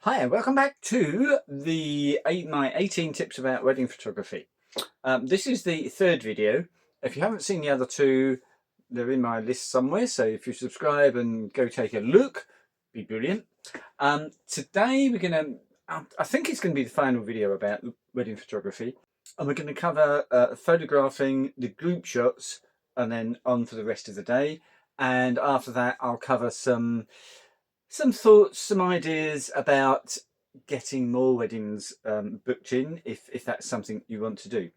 Hi and welcome back to my 18 tips about wedding photography. This is the third video. If you haven't seen the other two, they're in my list somewhere, so if you subscribe and go take a look, be brilliant. Today we're going to, I think it's going to be the final video about wedding photography, and we're going to cover photographing the group shots and then on for the rest of the day. And after that I'll cover some thoughts, some ideas about getting more weddings booked in if that's something you want to do.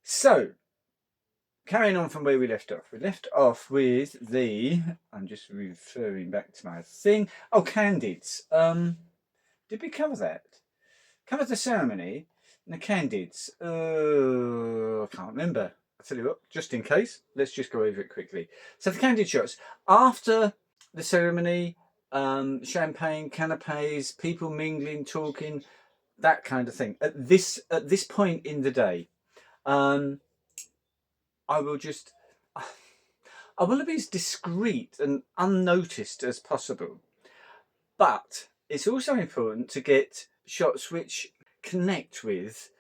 So, carrying on from where we left off. We left off with I'm just referring back to my thing. Oh, candids. Did we cover that? Covered the ceremony and the candids. I can't remember. I'll tell you what, just in case, let's just go over it quickly. So the candid shots. After the ceremony, champagne, canapes, people mingling, talking, that kind of thing. At this point in the day, I will be as discreet and unnoticed as possible. But it's also important to get shots which connect with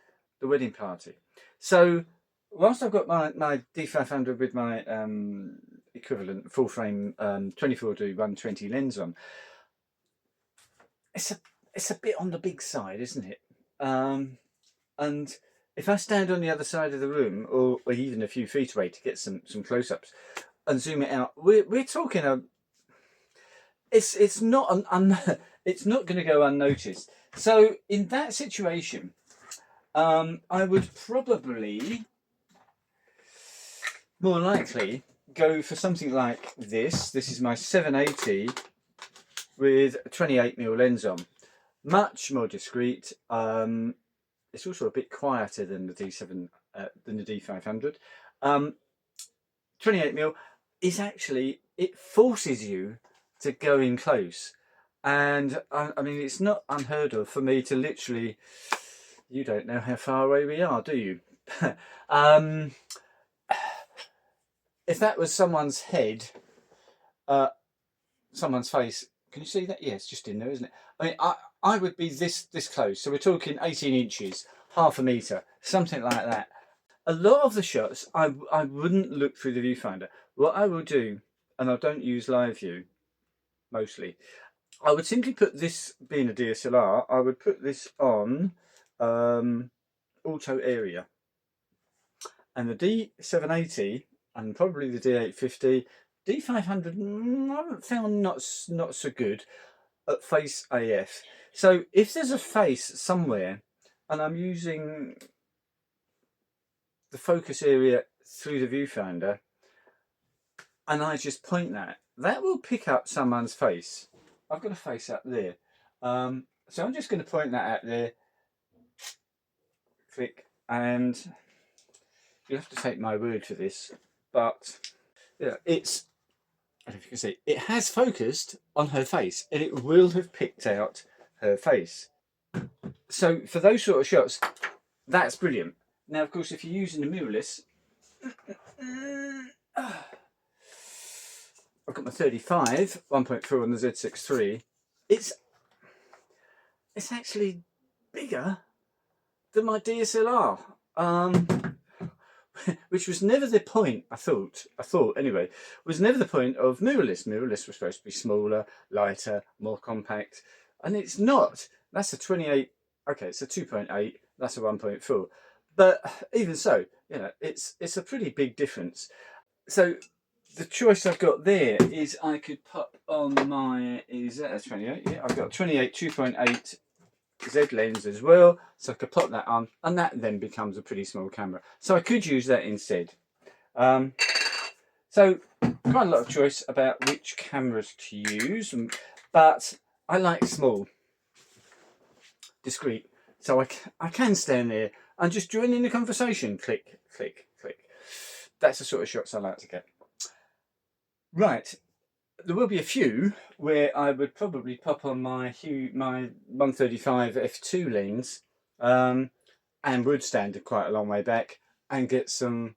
the wedding party. So whilst I've got my D500 with my equivalent full frame 24-120 lens on, it's a bit on the big side, isn't it? And if I stand on the other side of the room, or even a few feet away to get some close-ups and zoom it out, we're talking it's not it's not going to go unnoticed. So in that situation, I would probably more likely go for something like this. This is my 780 with a 28mm lens on. Much more discreet. It's also a bit quieter than the D7 than the D500. 28mm is actually, it forces you to go in close, and I mean it's not unheard of for me to literally, you don't know how far away we are, do you? If that was someone's head, someone's face, can you see that? Yes, just in there, isn't it? I mean, I would be this close, so we're talking 18 inches, half a metre, something like that. A lot of the shots I wouldn't look through the viewfinder. What I will do, and I don't use live view mostly, I would simply put this, being a DSLR, I would put this on auto area, and the D780 and probably the D850, D500 I haven't found not so good at face AF. So if there's a face somewhere and I'm using the focus area through the viewfinder and I just point that will pick up someone's face. I've got a face up there, so I'm just going to point that out there, click, and you have to take my word for this, but yeah, I don't know if you can see, it has focused on her face and it will have picked out her face. So for those sort of shots, that's brilliant. Now, of course, if you're using the mirrorless, I've got my 35 1.4 on the Z6 III. It's actually bigger than my DSLR, which was never the point. I thought anyway, was never the point of mirrorless. Mirrorless was supposed to be smaller, lighter, more compact, and it's not. That's a 28. Okay, it's a 2.8. That's a 1.4. But even so, you know, it's a pretty big difference. So the choice I've got there is I could pop on my, is that a 28? Yeah, I've got a 28 2.8 Z lens as well, so I could pop that on, and that then becomes a pretty small camera. So I could use that instead. So quite a lot of choice about which cameras to use, but I like small, discreet, so I can stand there and just join in the conversation. Click, click, click. That's the sort of shots I like to get. Right, there will be a few where I would probably pop on my 135 f2 lens and would stand quite a long way back and get some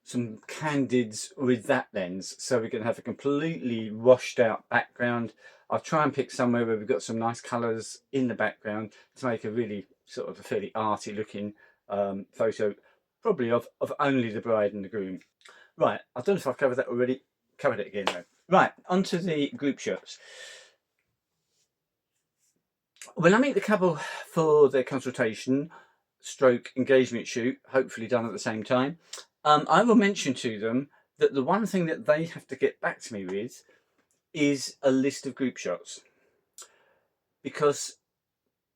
some candids with that lens, so we can have a completely washed out background. I'll try and pick somewhere where we've got some nice colours in the background to make a really sort of a fairly arty looking photo, probably of only the bride and the groom. Right, I don't know if I've covered that already. Covered it again though. Right, onto the group shots. When I meet the couple for their consultation stroke engagement shoot, hopefully done at the same time, I will mention to them that the one thing that they have to get back to me with is a list of group shots, because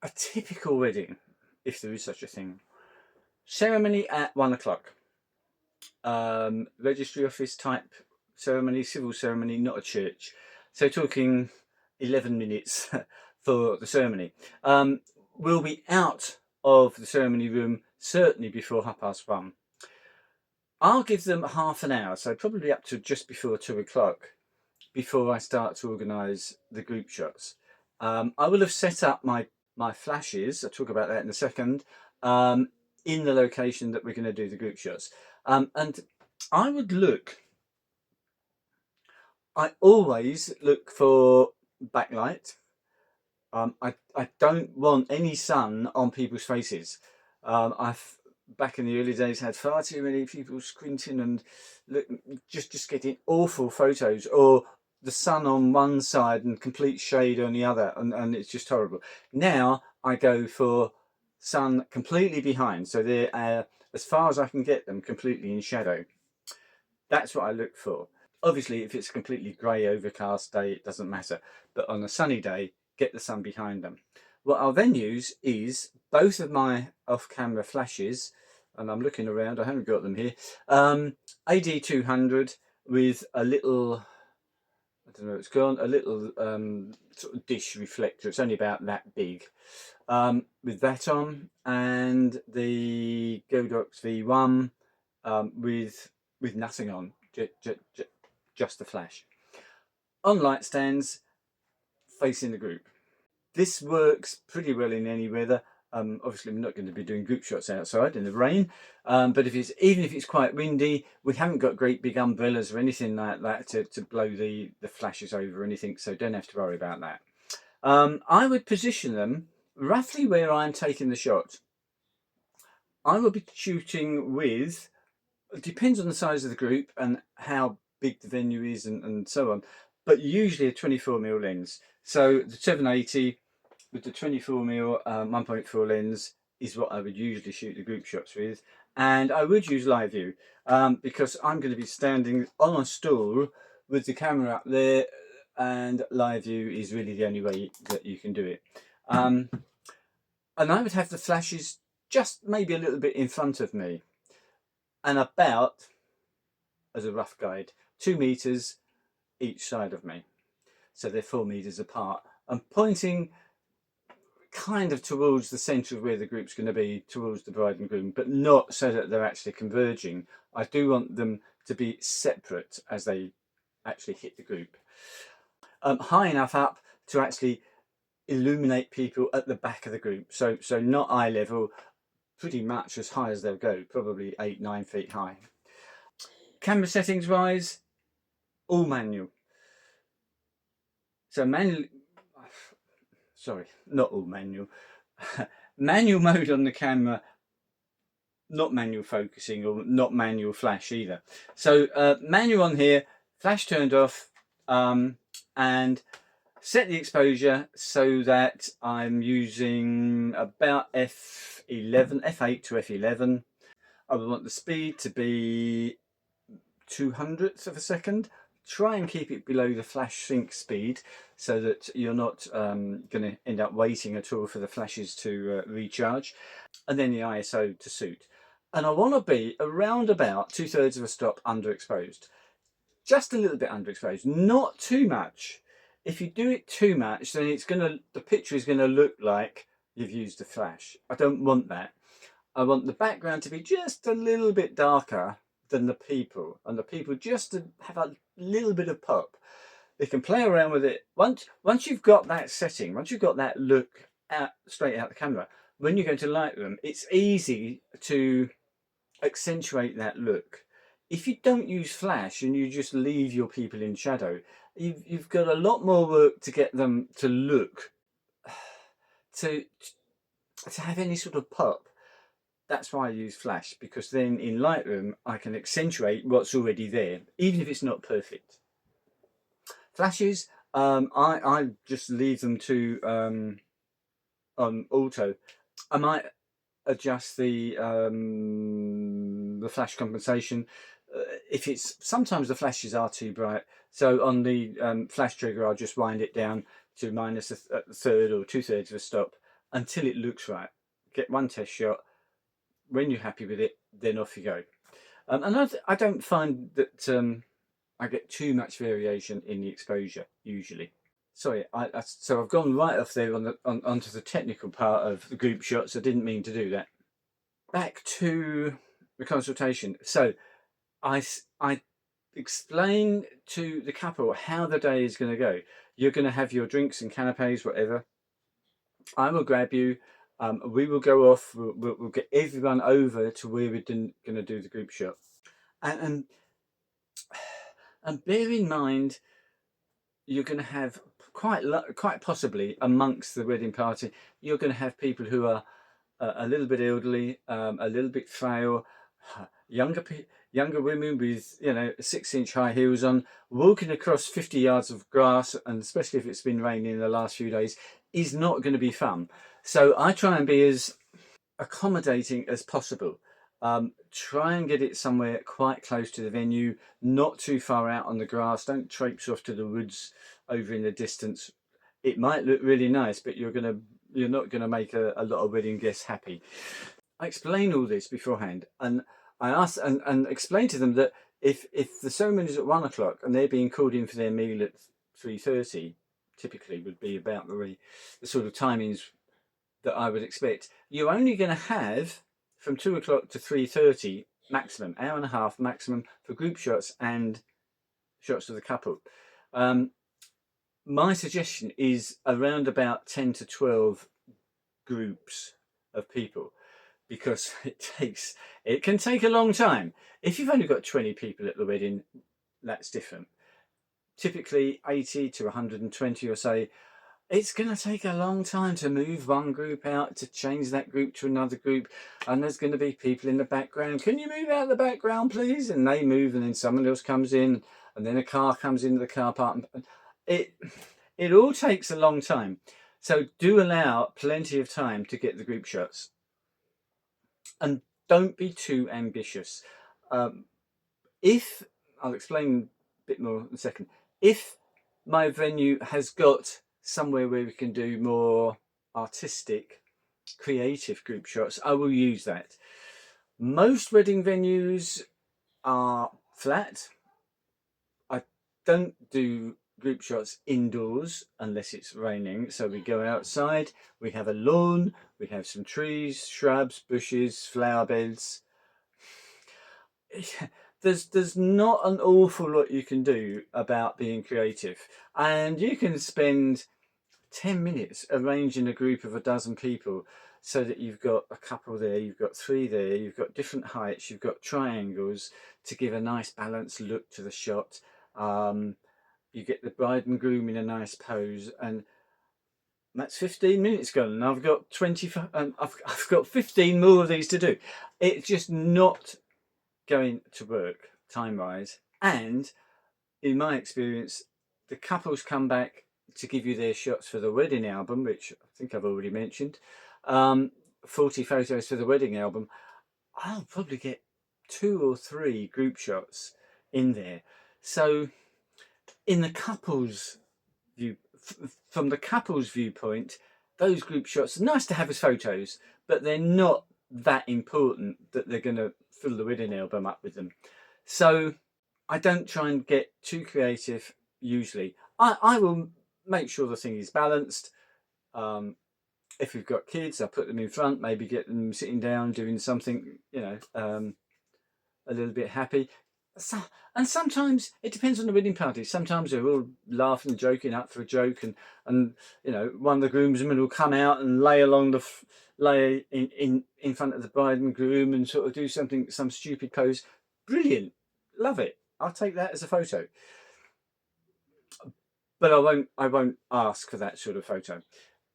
a typical wedding, if there is such a thing, ceremony at 1 o'clock, registry office type ceremony, civil ceremony, not a church, so talking 11 minutes for the ceremony. We'll be out of the ceremony room certainly before 1:30. I'll give them half an hour, so probably up to just before 2 o'clock, before I start to organise the group shots. I will have set up my flashes, I'll talk about that in a second, in the location that we're going to do the group shots. And I always look for backlight. I don't want any sun on people's faces. I've back in the early days had far too many people squinting and just getting awful photos, or the sun on one side and complete shade on the other, and it's just horrible. Now I go for sun completely behind, so they're as far as I can get them completely in shadow. That's what I look for. Obviously, if it's a completely grey overcast day, it doesn't matter, but on a sunny day, get the sun behind them. What I'll then use is both of my off-camera flashes, and I'm looking around, I haven't got them here, AD200 with a little, I don't know, it's gone, a little sort of dish reflector, it's only about that big, with that on, and the Godox V1 with nothing on, just the flash. On light stands facing the group. This works pretty well in any weather. Obviously I'm not going to be doing group shots outside in the rain, but even if it's quite windy, we haven't got great big umbrellas or anything like that to blow the flashes over or anything, so don't have to worry about that. I would position them roughly where I'm taking the shot. I will be shooting with, it depends on the size of the group and how big the venue is and so on, but usually a 24mm lens. So the 780 with the 24mm 1.4 lens is what I would usually shoot the group shots with, and I would use live view because I'm going to be standing on a stool with the camera up there, and live view is really the only way that you can do it. And I would have the flashes just maybe a little bit in front of me, and about, as a rough guide, 2 meters each side of me, so they're 4 meters apart. I'm pointing kind of towards the centre of where the group's going to be, towards the bride and groom, but not so that they're actually converging. I do want them to be separate as they actually hit the group. High enough up to actually illuminate people at the back of the group, so not eye level, pretty much as high as they'll go, probably 8-9 feet high. Camera settings wise, all manual. So not all manual. Manual mode on the camera, not manual focusing or not manual flash either. So manual on here, flash turned off, and set the exposure so that I'm using about f8 to f11. I would want the speed to be 200ths of a second. Try and keep it below the flash sync speed so that you're not going to end up waiting at all for the flashes to recharge, and then the ISO to suit. And I want to be around about 2/3 of a stop underexposed, just a little bit underexposed, not too much. If you do it too much, then the picture is going to look like you've used a flash. I don't want that. I want the background to be just a little bit darker than the people, and the people just to have a little bit of pop. They can play around with it. Once you've got that setting, once you've got that look straight out the camera, when you're going to Lightroom, it's easy to accentuate that look if you don't use flash and you just leave your people in shadow, you've got a lot more work to get them to look, to have any sort of pop. That's why I use flash, because then in Lightroom I can accentuate what's already there, even if it's not perfect. Flashes, I just leave them to on auto. I might adjust the flash compensation if it's, sometimes the flashes are too bright, so on the flash trigger I'll just wind it down to minus a third or 2/3 of a stop until it looks right. Get one test shot. When you're happy with it, then off you go. And I don't find that I get too much variation in the exposure usually. Sorry, so I've gone right off there onto the technical part of the group shots. I didn't mean to do that. Back to the consultation. So I explain to the couple how the day is going to go. You're going to have your drinks and canapes, whatever. I will grab you. We will go off. We'll get everyone over to where we're going to do the group shot. And bear in mind, you're going to have quite possibly amongst the wedding party, you're going to have people who are a little bit elderly, a little bit frail, younger women with 6-inch high heels on, walking across 50 yards of grass, and especially if it's been raining in the last few days, is not going to be fun. So I try and be as accommodating as possible. Try and get it somewhere quite close to the venue, not too far out on the grass. Don't traipse off to the woods over in the distance. It might look really nice, but you're not gonna make a lot of wedding guests happy. I explain all this beforehand, and I ask and explain to them that if the ceremony is at 1 o'clock and they're being called in for their meal at 3:30, typically would be about the sort of timings that I would expect. You're only going to have from 2 o'clock to 3:30 maximum, hour and a half maximum for group shots and shots of the couple. My suggestion is around about 10 to 12 groups of people, because it can take a long time. If you've only got 20 people at the wedding, that's different. Typically 80 to 120 or so. It's going to take a long time to move one group out, to change that group to another group, and there's going to be people in the background. Can you move out of the background, please? And they move, and then someone else comes in, and then a car comes into the car park. It all takes a long time. So do allow plenty of time to get the group shots, and don't be too ambitious. If I'll explain a bit more in a second. If my venue has got somewhere where we can do more artistic, creative group shots, I will use that. Most wedding venues are flat. I don't do group shots indoors unless it's raining, so we go outside, we have a lawn, we have some trees, shrubs, bushes, flower beds. There's not an awful lot you can do about being creative, and you can spend 10 minutes arranging a group of a dozen people so that you've got a couple there, you've got 3 there, you've got different heights, you've got triangles to give a nice balanced look to the shot. You get the bride and groom in a nice pose, and that's 15 minutes gone, and I've got 15 more of these to do. It's just not going to work time wise. And in my experience, the couples come back to give you their shots for the wedding album, which I think I've already mentioned, 40 photos for the wedding album. I'll probably get 2 or 3 group shots in there. So in the couples view, from the couples viewpoint, those group shots are nice to have as photos, but they're not that important that they're going to fill the wedding album up with them. So I don't try and get too creative usually. I will make sure the thing is balanced. If we've got kids, I put them in front, maybe get them sitting down doing something, a little bit happy. So, and sometimes it depends on the wedding party. Sometimes they're all laughing and joking up for a joke, and one of the groomsmen will come out and lay in front of the bride and groom and sort of do some stupid pose. Brilliant. love it. I'll take that as a photo. But I won't ask for that sort of photo.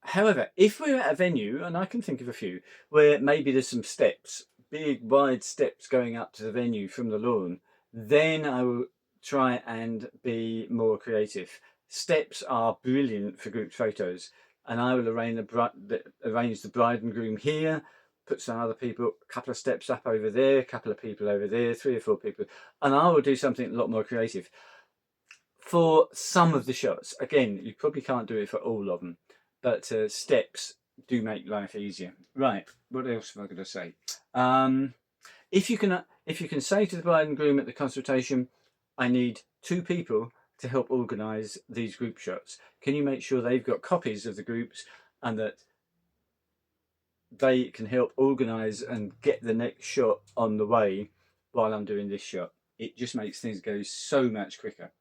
However, if we're at a venue, and I can think of a few, where maybe there's some steps, big wide steps going up to the venue from the lawn, then I will try and be more creative. Steps are brilliant for group photos, and I will arrange the bride and groom here, put some other people, a couple of steps up over there, a couple of people over there, 3 or 4 people, and I will do something a lot more creative. For some of the shots, again, you probably can't do it for all of them, but steps do make life easier. Right, what else am I going to say? If you can say to the bride and groom at the consultation, I need 2 people to help organise these group shots. Can you make sure they've got copies of the groups and that they can help organise and get the next shot on the way while I'm doing this shot? It just makes things go so much quicker.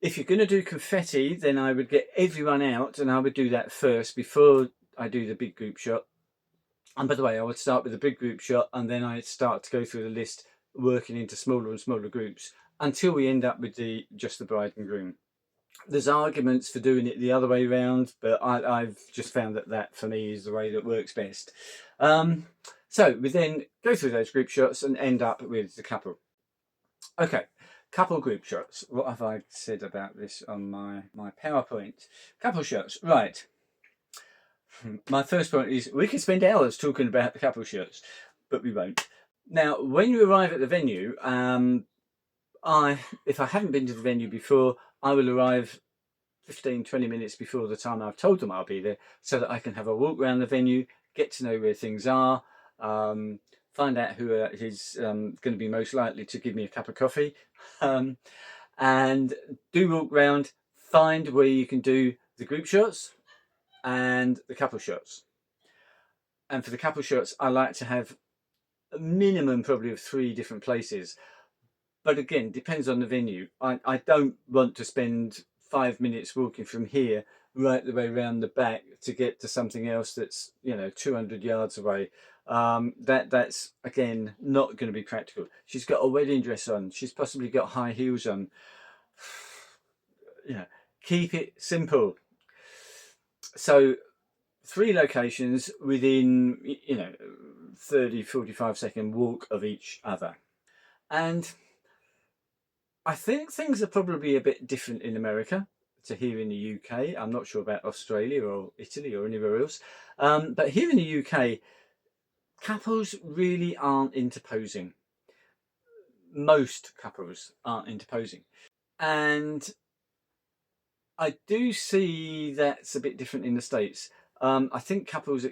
If you're going to do confetti, then I would get everyone out, and I would do that first before I do the big group shot. And by the way, I would start with the big group shot, and then I'd start to go through the list, working into smaller and smaller groups until we end up with just the bride and groom. There's arguments for doing it the other way around, but I've just found that for me is the way that works best. So we then go through those group shots and end up with the couple. Okay. Couple group shots. What have I said about this on my PowerPoint? Couple shots. Right. My first point is we could spend hours talking about the couple shots, but we won't. Now, when you arrive at the venue, if I haven't been to the venue before, I will arrive 15-20 minutes before the time I've told them I'll be there, so that I can have a walk around the venue, get to know where things are, find out who is going to be most likely to give me a cup of coffee, and do walk round, find where you can do the group shots and the couple shots. And for the couple shots, I like to have a minimum probably of 3 different places. But again, depends on the venue. I don't want to spend 5 minutes walking from here right the way around the back to get to something else that's 200 yards away. That's again not going to be practical. She's got a wedding dress on. She's possibly got high heels on. Keep it simple. So 3 locations within 30-45 second walk of each other. And I think things are probably a bit different in America to here in the UK. I'm not sure about Australia or Italy or anywhere else. But here in the UK, couples really aren't interposing. Most couples aren't interposing. And I do see that's a bit different in the States. I think couples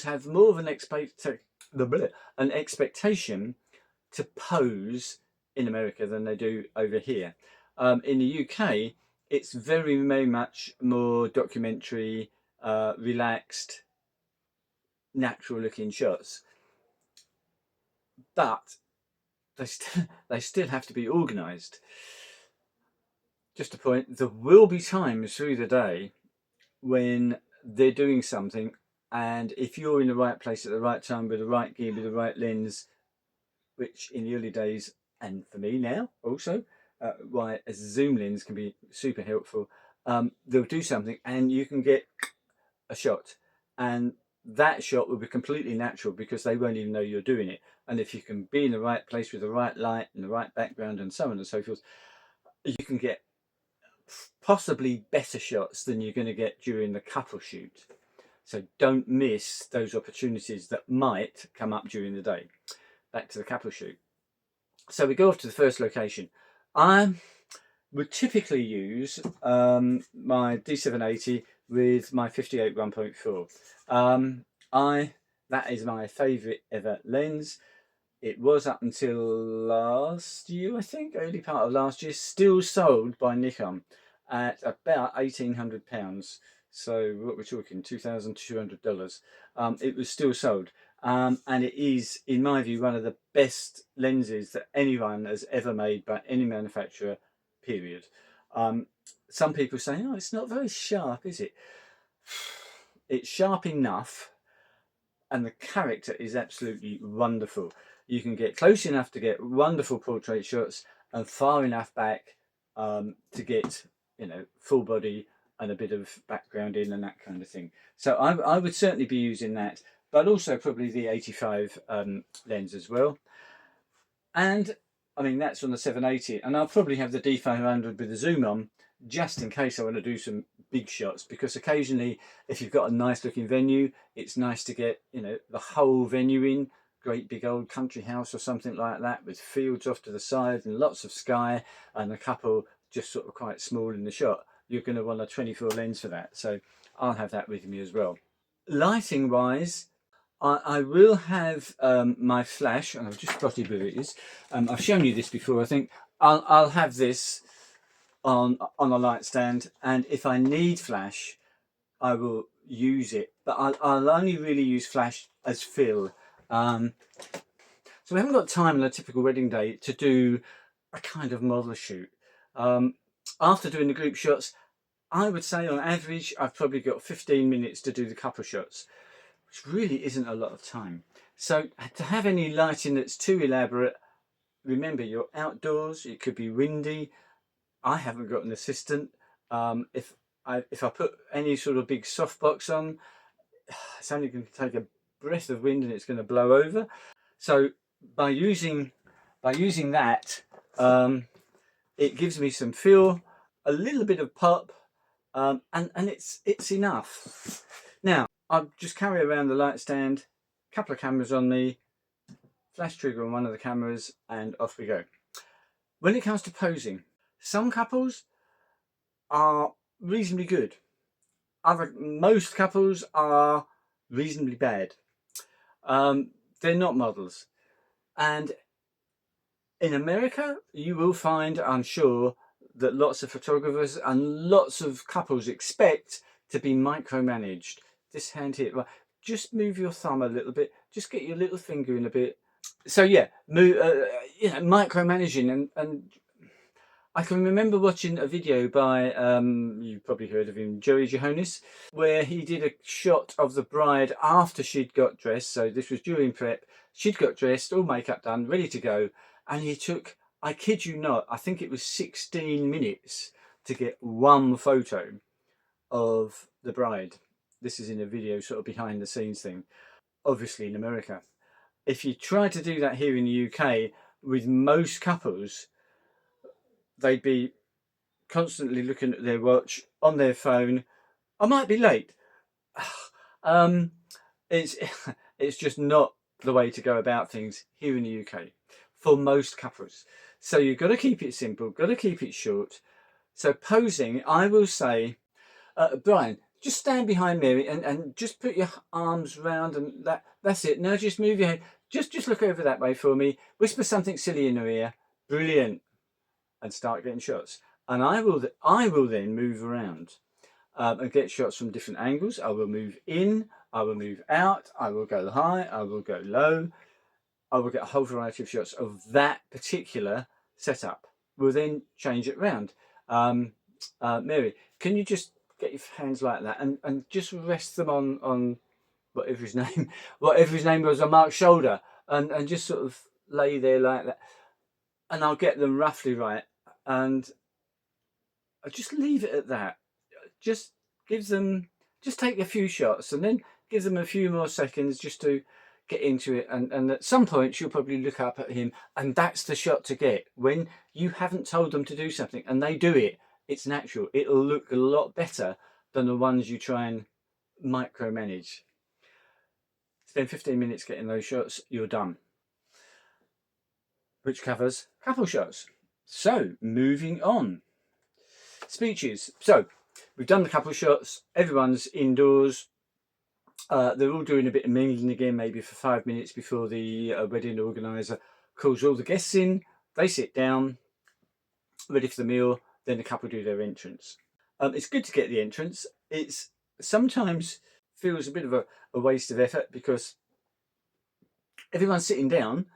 have more of an expectation to pose in America than they do over here. In the UK, it's very much more documentary, relaxed, natural looking shots. But they still have to be organised. Just a point, there will be times through the day when they're doing something, and if you're in the right place at the right time with the right gear, with the right lens, which in the early days, and for me now also, why a zoom lens can be super helpful, they'll do something and you can get a shot, and that shot will be completely natural because they won't even know you're doing it. And if you can be in the right place with the right light and the right background and so on and so forth, you can get possibly better shots than you're going to get during the couple shoot. So don't miss those opportunities that might come up during the day. Back to the couple shoot. So we go off to the first location. I would typically use my D780 with my 58 1.4. That is my favourite ever lens. It was up until last year, I think, early part of last year, still sold by Nikon at about £1,800. So what we're talking, $2,200. It was still sold. And it is, in my view, one of the best lenses that anyone has ever made by any manufacturer, period. Some people say, oh, it's not very sharp, is it? It's sharp enough, and the character is absolutely wonderful. You can get close enough to get wonderful portrait shots and far enough back to get, you know, full body and a bit of background in and that kind of thing. So I would certainly be using that, but also probably the 85 lens as well. And I mean, that's on the 780, and I'll probably have the D500 with the zoom on, just in case I want to do some big shots, because occasionally if you've got a nice looking venue, it's nice to get, you know, the whole venue in, great big old country house or something like that, with fields off to the side and lots of sky and a couple just sort of quite small in the shot. You're going to want a 24 lens for that, so I'll have that with me as well. Lighting wise, I will have my flash, and I've just spotted where it is. I've shown you this before, I think. I'll have this on a light stand, and if I need flash, I will use it. But I'll only really use flash as fill. So we haven't got time on a typical wedding day to do a kind of model shoot. After doing the group shots, I would say on average, I've probably got 15 minutes to do the couple shots, which really isn't a lot of time. So to have any lighting that's too elaborate, remember you're outdoors, it could be windy. I haven't got an assistant. If I put any sort of big softbox on, it's only going to take a breath of wind and it's going to blow over. So by using that, it gives me some feel, a little bit of pop, and it's enough. Now I'll just carry around the light stand, a couple of cameras on me, flash trigger on one of the cameras, and off we go. When it comes to posing, some couples are reasonably good. Most couples are reasonably bad. They're not models. And in America, you will find, I'm sure, that lots of photographers and lots of couples expect to be micromanaged. This hand here, well, just move your thumb a little bit, just get your little finger in a bit. So yeah, move, you know, micromanaging. And I can remember watching a video by, you've probably heard of him, Joey Johannes, where he did a shot of the bride after she'd got dressed. So this was during prep. She'd got dressed, all makeup done, ready to go. And he took, I kid you not, I think it was 16 minutes to get one photo of the bride. This is in a video sort of behind the scenes thing, obviously in America. If you try to do that here in the UK, with most couples, they'd be constantly looking at their watch, on their phone. I might be late. It's just not the way to go about things here in the UK for most couples. So you've got to keep it simple, got to keep it short. So posing, I will say, Brian, just stand behind Mary and just put your arms round, and that's it. Now just move your head. Just look over that way for me. Whisper something silly in her ear. Brilliant. And start getting shots. And I will then move around and get shots from different angles. I will move in, I will move out, I will go high, I will go low. I will get a whole variety of shots of that particular setup. We'll then change it round. Mary, can you just get your hands like that and just rest them on whatever his name was, on Mark's shoulder, and just sort of lay there like that, and I'll get them roughly right, and I'll just leave it at that. Just take a few shots and then give them a few more seconds just to get into it, and at some point she'll probably look up at him, and that's the shot to get. When you haven't told them to do something and they do it, it's natural. It'll look a lot better than the ones you try and micromanage. Spend 15 minutes getting those shots, you're done. Which covers couple shots. So moving on, speeches. So we've done the couple shots, everyone's indoors. They're all doing a bit of mingling again, maybe for 5 minutes before the wedding organiser calls all the guests in. They sit down, ready for the meal, then the couple do their entrance. It's good to get the entrance. It's sometimes feels a bit of a waste of effort, because everyone's sitting down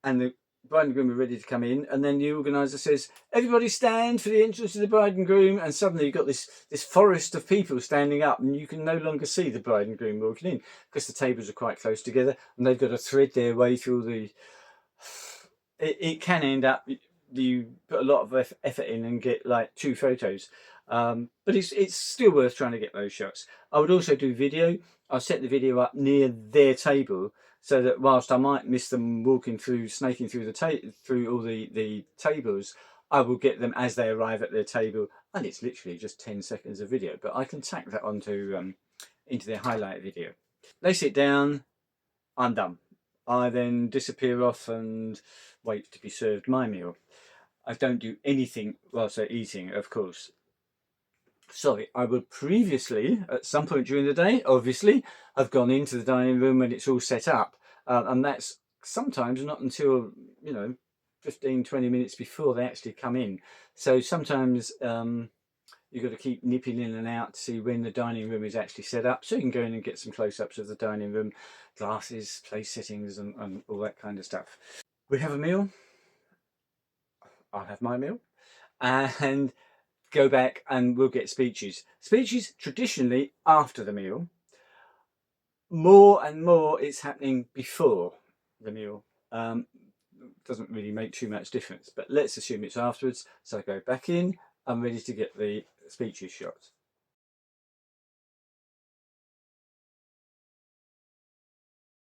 and the bride and groom are ready to come in, and then the organiser says, everybody stand for the entrance of the bride and groom, and suddenly you've got this forest of people standing up, and you can no longer see the bride and groom walking in, because the tables are quite close together and they've got to thread their way through it can end up you put a lot of effort in and get like 2 photos, but it's still worth trying to get those shots. I would also do video. I'll set the video up near their table so that whilst I might miss them walking through, snaking through through all the tables, I will get them as they arrive at their table, and it's literally just 10 seconds of video, but I can tack that onto into their highlight video. They sit down, I'm done. I then disappear off and wait to be served my meal. I don't do anything whilst they're eating, of course. Sorry, I would previously, at some point during the day, obviously, have gone into the dining room when it's all set up. And that's sometimes not until, 15-20 minutes before they actually come in. So sometimes you've got to keep nipping in and out to see when the dining room is actually set up, so you can go in and get some close-ups of the dining room, glasses, place settings, and all that kind of stuff. We have a meal. I'll have my meal, and go back and we'll get speeches. Speeches traditionally after the meal. More and more it's happening before the meal. Doesn't really make too much difference, but let's assume it's afterwards. So I go back in, I'm ready to get the speeches shot.